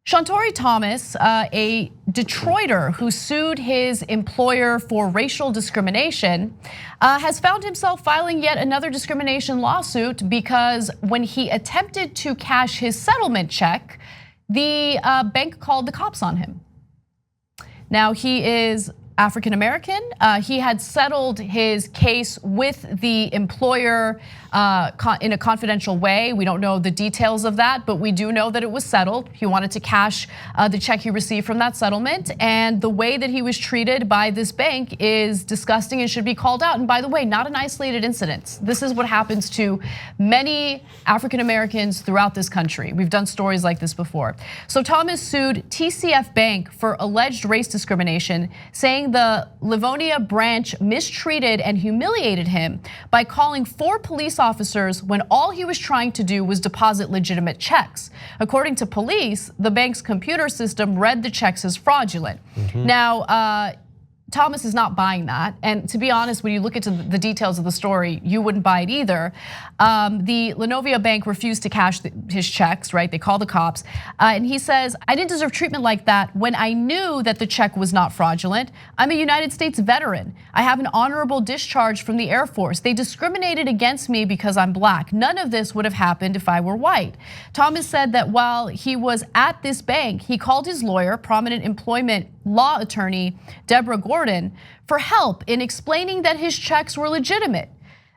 Sauntore Thomas, a Detroiter who sued his employer for racial discrimination, has found himself filing yet another discrimination lawsuit because when he attempted to cash his settlement check, the bank called the cops on him. Now, he is African American. He had settled his case with the employer in a confidential way. We don't know the details of that, but we do know that it was settled. He wanted to cash the check he received from that settlement, and the way that he was treated by this bank is disgusting and should be called out. And by the way, not an isolated incident. This is what happens to many African Americans throughout this country. We've done stories like this before. So Thomas sued TCF Bank for alleged race discrimination, saying the Livonia branch mistreated and humiliated him by calling 4 police officers when all he was trying to do was deposit legitimate checks. According to police, the bank's computer system read the checks as fraudulent. Now, Thomas is not buying that. And to be honest, when you look into the details of the story, you wouldn't buy it either. The Livonia Bank refused to cash his checks, right? They called the cops. And he says, I didn't deserve treatment like that when I knew that the check was not fraudulent. I'm a United States veteran. I have an honorable discharge from the Air Force. They discriminated against me because I'm black. None of this would have happened if I were white. Thomas said that while he was at this bank, he called his lawyer, prominent employment law attorney Deborah Gordon, for help in explaining that his checks were legitimate.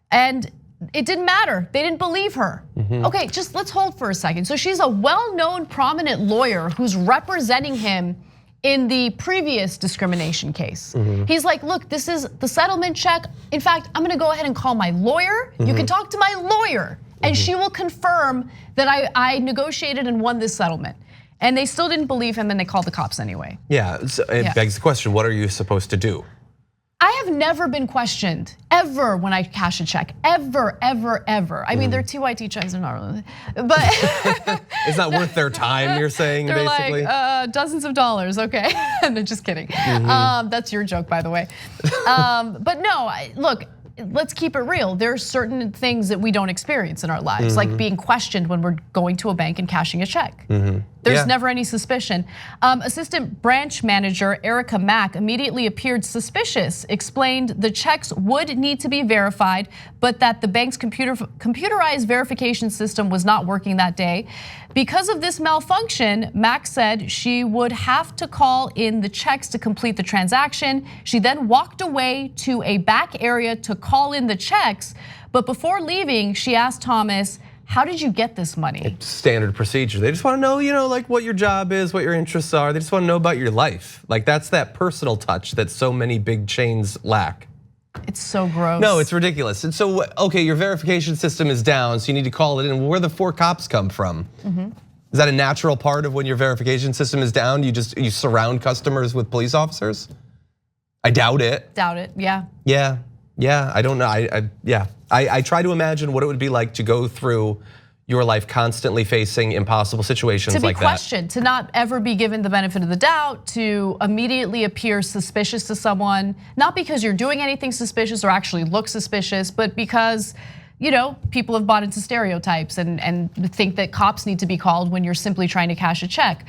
And it didn't matter. They didn't believe her. Okay, just let's hold for a second. So she's a well-known prominent lawyer who's representing him in the previous discrimination case. He's like, look, this is the settlement check. In fact, I'm gonna go ahead and call my lawyer. You can talk to my lawyer and she will confirm that I negotiated and won this settlement. And they still didn't believe him and they called the cops anyway. Yeah, so it begs the question, what are you supposed to do? I have never been questioned, ever, when I cash a check, ever, ever, ever. I mean, they're TYT checks, they're not really, but. It's not worth their time, you're saying, they're basically? Like dozens of dollars, okay. No, just kidding. That's your joke, by the way. But no, look, let's keep it real. There are certain things that we don't experience in our lives, like being questioned when we're going to a bank and cashing a check. There's never any suspicion. Assistant branch manager Erica Mack immediately appeared suspicious, explained the checks would need to be verified, but that the bank's computerized verification system was not working that day. Because of this malfunction, Mack said she would have to call in the checks to complete the transaction. She then walked away to a back area to call in the checks, but before leaving, she asked Thomas, how did you get this money? It's standard procedure. They just want to know, like what your job is, what your interests are. They just want to know about your life. Like that's that personal touch that so many big chains lack. It's so gross. No, it's ridiculous. And so, okay, your verification system is down, so you need to call it in. Where the 4 cops come from? Is that a natural part of when your verification system is down? You surround customers with police officers? I doubt it. Doubt it, yeah. Yeah, I don't know. I try to imagine what it would be like to go through your life constantly facing impossible situations like that. To be questioned, to not ever be given the benefit of the doubt, to immediately appear suspicious to someone, not because you're doing anything suspicious or actually look suspicious, but because people have bought into stereotypes and think that cops need to be called when you're simply trying to cash a check.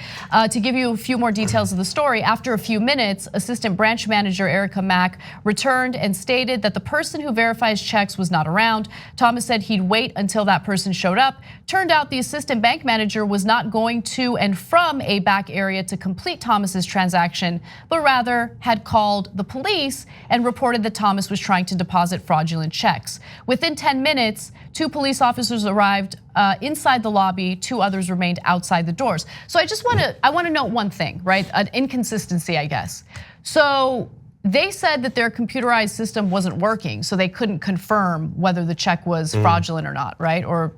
To give you a few more details of the story, after a few minutes, assistant branch manager Erica Mack returned and stated that the person who verifies checks was not around. Thomas said he'd wait until that person showed up. Turned out the assistant bank manager was not going to and from a back area to complete Thomas's transaction, but rather had called the police and reported that Thomas was trying to deposit fraudulent checks. Within 10 minutes, 2 police officers arrived inside the lobby, 2 others remained outside the doors. So I want to note one thing, right? An inconsistency, I guess. So they said that their computerized system wasn't working, so they couldn't confirm whether the check was fraudulent or not, right? Or,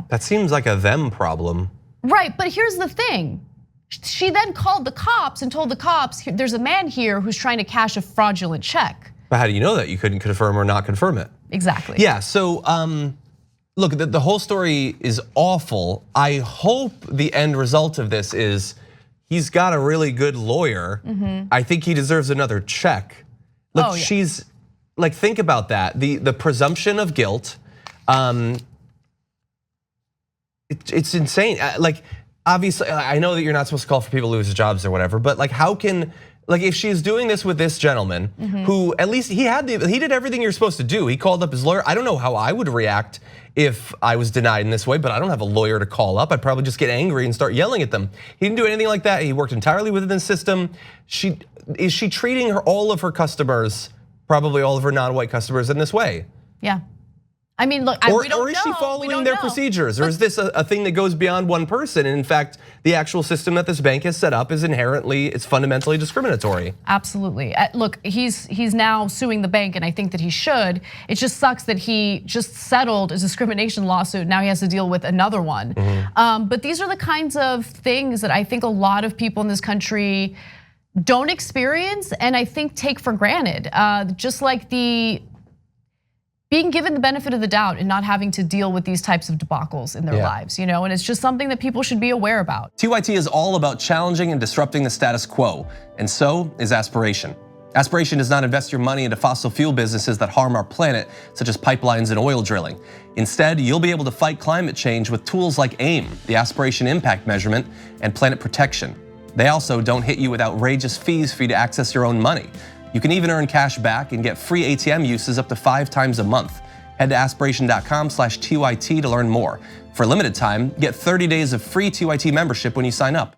That seems like a them problem. Right, but here's the thing. She then called the cops and told the cops, there's a man here who's trying to cash a fraudulent check. But how do you know that you couldn't confirm or not confirm it? Exactly. Yeah, so look, the whole story is awful. I hope the end result of this is he's got a really good lawyer. I think he deserves another check. Look, she's like, think about that. The presumption of guilt, it's insane. Like, obviously, I know that you're not supposed to call for people to lose jobs or whatever, but like how can, like if she's doing this with this gentleman who at least he did everything you're supposed to do. He called up his lawyer. I don't know how I would react if I was denied in this way, but I don't have a lawyer to call up. I'd probably just get angry and start yelling at them. He didn't do anything like that. He worked entirely within the system. Is she treating all of her customers, probably all of her non-white customers, in this way? Yeah. I mean, look, we don't know. Or is she following their procedures? Or is this a thing that goes beyond one person? And in fact, the actual system that this bank has set up is it's fundamentally discriminatory. Absolutely. Look, he's now suing the bank, and I think that he should. It just sucks that he just settled a discrimination lawsuit. Now he has to deal with another one. But these are the kinds of things that I think a lot of people in this country don't experience, and I think take for granted. Just like being given the benefit of the doubt and not having to deal with these types of debacles in their lives, and it's just something that people should be aware about. TYT is all about challenging and disrupting the status quo, and so is Aspiration. Aspiration does not invest your money into fossil fuel businesses that harm our planet, such as pipelines and oil drilling. Instead, you'll be able to fight climate change with tools like AIM, the Aspiration Impact Measurement, and Planet Protection. They also don't hit you with outrageous fees for you to access your own money. You can even earn cash back and get free ATM uses up to 5 times a month. Head to aspiration.com/TYT to learn more. For a limited time, get 30 days of free TYT membership when you sign up.